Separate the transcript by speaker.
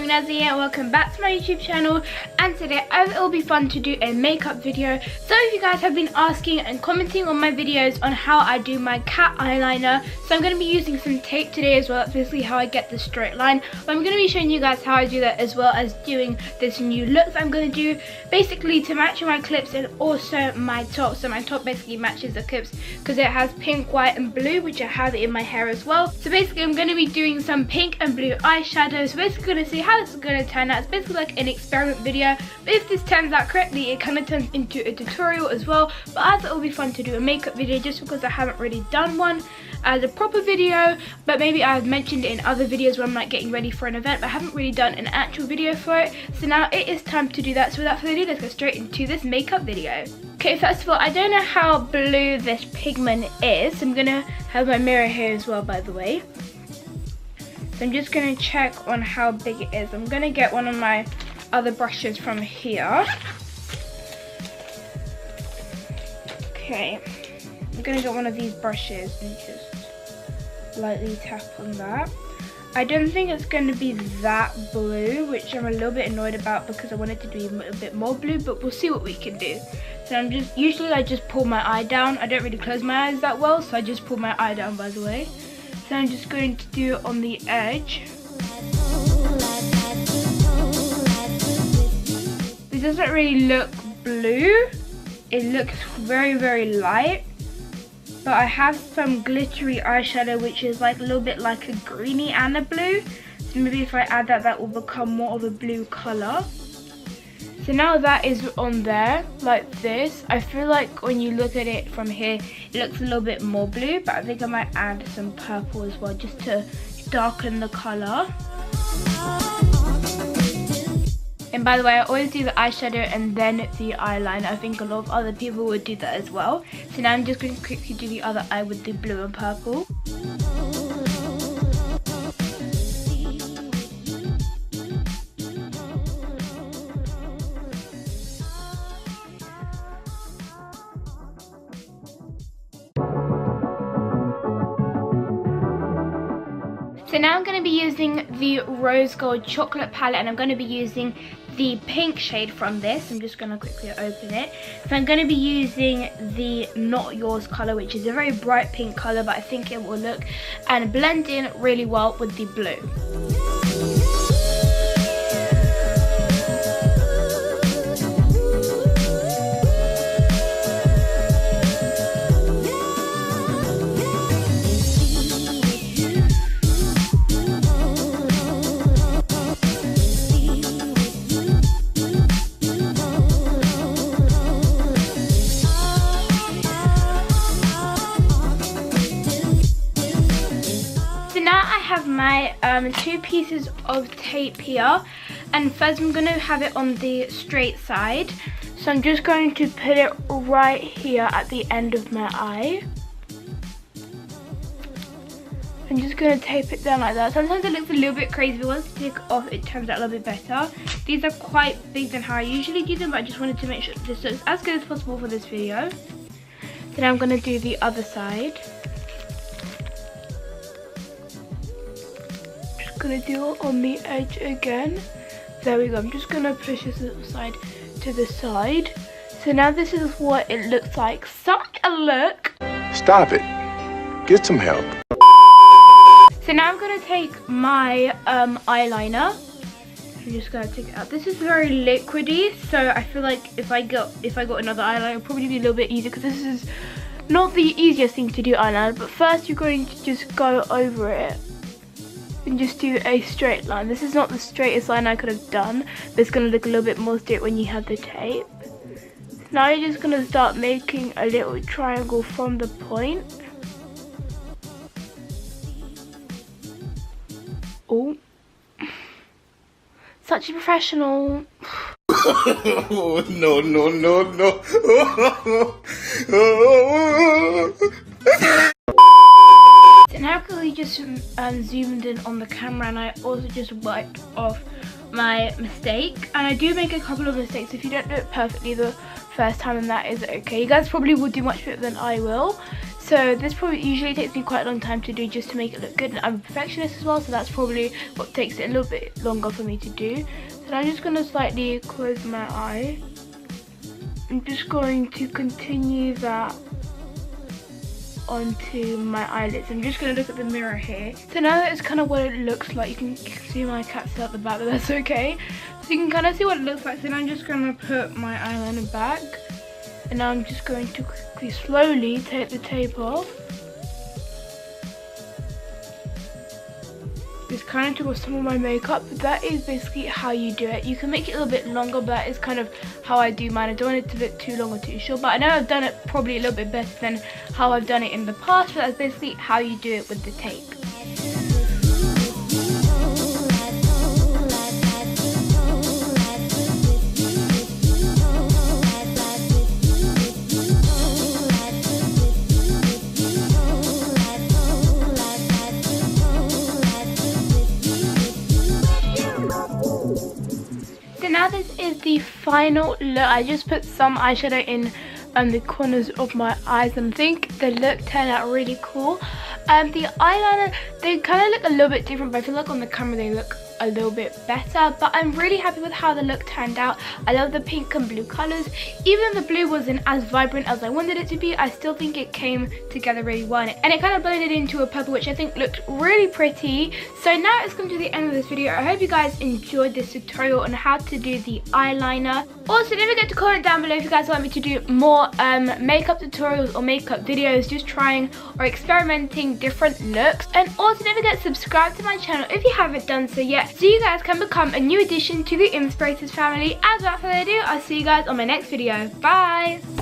Speaker 1: Vanessa here, and welcome back to my YouTube channel. And today I thought it would be fun to do a makeup video. So if you guys have been asking and commenting on my videos on how I do my cat eyeliner, so I'm going to be using some tape today as well. That's basically how I get the straight line. But I'm going to be showing you guys how I do that, as well as doing this new look that I'm going to do basically to match my clips and also my top. So my top basically matches the clips because it has pink, white and blue, which I have in my hair as well. So basically I'm going to be doing some pink and blue eyeshadow. So basically going to see how this is going to turn out. It's basically like an experiment video, but if this turns out correctly, it kind of turns into a tutorial as well. But I thought it would be fun to do a makeup video just because I haven't really done one as a proper video, but maybe I've mentioned it in other videos where I'm like getting ready for an event, but I haven't really done an actual video for it. So now it is time to do that. So without further ado, let's go straight into this makeup video. Okay, first of all, I don't know how blue this pigment is. I'm gonna have my mirror here as well, by the way. So I'm just gonna check on how big it is. I'm gonna get one of my other brushes from here. Okay, I'm gonna get one of these brushes and just lightly tap on that. I don't think it's going to be that blue, which I'm a little bit annoyed about because I want it to be a bit more blue, but we'll see what we can do. So usually I just pull my eye down. I don't really close my eyes that well, so I just pull my eye down, by the way. So I'm just going to do it on the edge. This doesn't really look blue. It looks very, very light. But I have some glittery eyeshadow which is like a little bit like a greeny and a blue. So maybe if I add that, that will become more of a blue colour. So now that is on there, like this. I feel like when you look at it from here, it looks a little bit more blue. But I think I might add some purple as well, just to darken the colour. And by the way, I always do the eyeshadow and then the eyeliner. I think a lot of other people would do that as well. So now I'm just going to quickly do the other eye with the blue and purple. So now I'm going to be using the Rose Gold Chocolate Palette, and I'm going to be using the pink shade from this. I'm just going to quickly open it. So I'm going to be using the Not Yours colour, which is a very bright pink colour, but I think it will look and blend in really well with the blue. My two pieces of tape here, and first I'm going to have it on the straight side. So I'm just going to put it right here at the end of my eye. I'm just going to tape it down like that. Sometimes it looks a little bit crazy, but once you take it off it turns out a little bit better. These are quite big than how I usually do them, but I just wanted to make sure this looks as good as possible for this video. Then I'm going to do the other side. Gonna do it on the edge again. There we go. I'm just gonna push this little side to the side. So now this is what it looks like. Such a look.
Speaker 2: Stop it. Get some help.
Speaker 1: So now I'm gonna take my eyeliner. I'm just gonna take it out. This is very liquidy, so I feel like if I got another eyeliner, it'll probably be a little bit easier because this is not the easiest thing to do eyeliner. But first you're going to just go over it and just do a straight line. This is not the straightest line I could have done, but it's going to look a little bit more straight when you have the tape. Now you're just going to start making a little triangle from the point. Oh, such a professional.
Speaker 2: Oh, no, no, no, no.
Speaker 1: And now I just zoomed in on the camera, and I also just wiped off my mistake. And I do make a couple of mistakes. If you don't do it perfectly the first time, then that is okay. You guys probably will do much better than I will. So So this probably usually takes me quite a long time to do, just to make it look good, and I'm a perfectionist as well, so that's probably what takes it a little bit longer for me to do. So I'm just going to slightly close my eye. I'm just going to continue that onto my eyelids. I'm just going to look at the mirror here. So now that it's kind of what it looks like, you can see my cat's out the back, but that's okay. So you can kind of see what it looks like. Then I'm just going to put my eyeliner back, and now I'm just going to quickly, slowly take the tape off. Just kind of took off some of my makeup, but that is basically how you do it. You can make it a little bit longer, but that is kind of how I do mine. I don't want it to look too long or too short, but I know I've done it probably a little bit better than how I've done it in the past, but that's basically how you do it with the tape. Now this is the final look. I just put some eyeshadow in the corners of my eyes, and I think the look turned out really cool. The eyeliner, they kind of look a little bit different, but I feel like on the camera they look a little bit better. But I'm really happy with how the look turned out. I love the pink and blue colors. Even though the blue wasn't as vibrant as I wanted it to be, I still think it came together really well, and it kind of blended into a purple, which I think looked really pretty. So now it's come to the end of this video. I hope you guys enjoyed this tutorial on how to do the eyeliner. Also, don't forget to comment down below if you guys want me to do more makeup tutorials or makeup videos, just trying or experimenting different looks. And also don't forget to subscribe to my channel if you haven't done so yet, so you guys can become a new addition to the Inspirators family. As without further ado, I'll see you guys on my next video. Bye!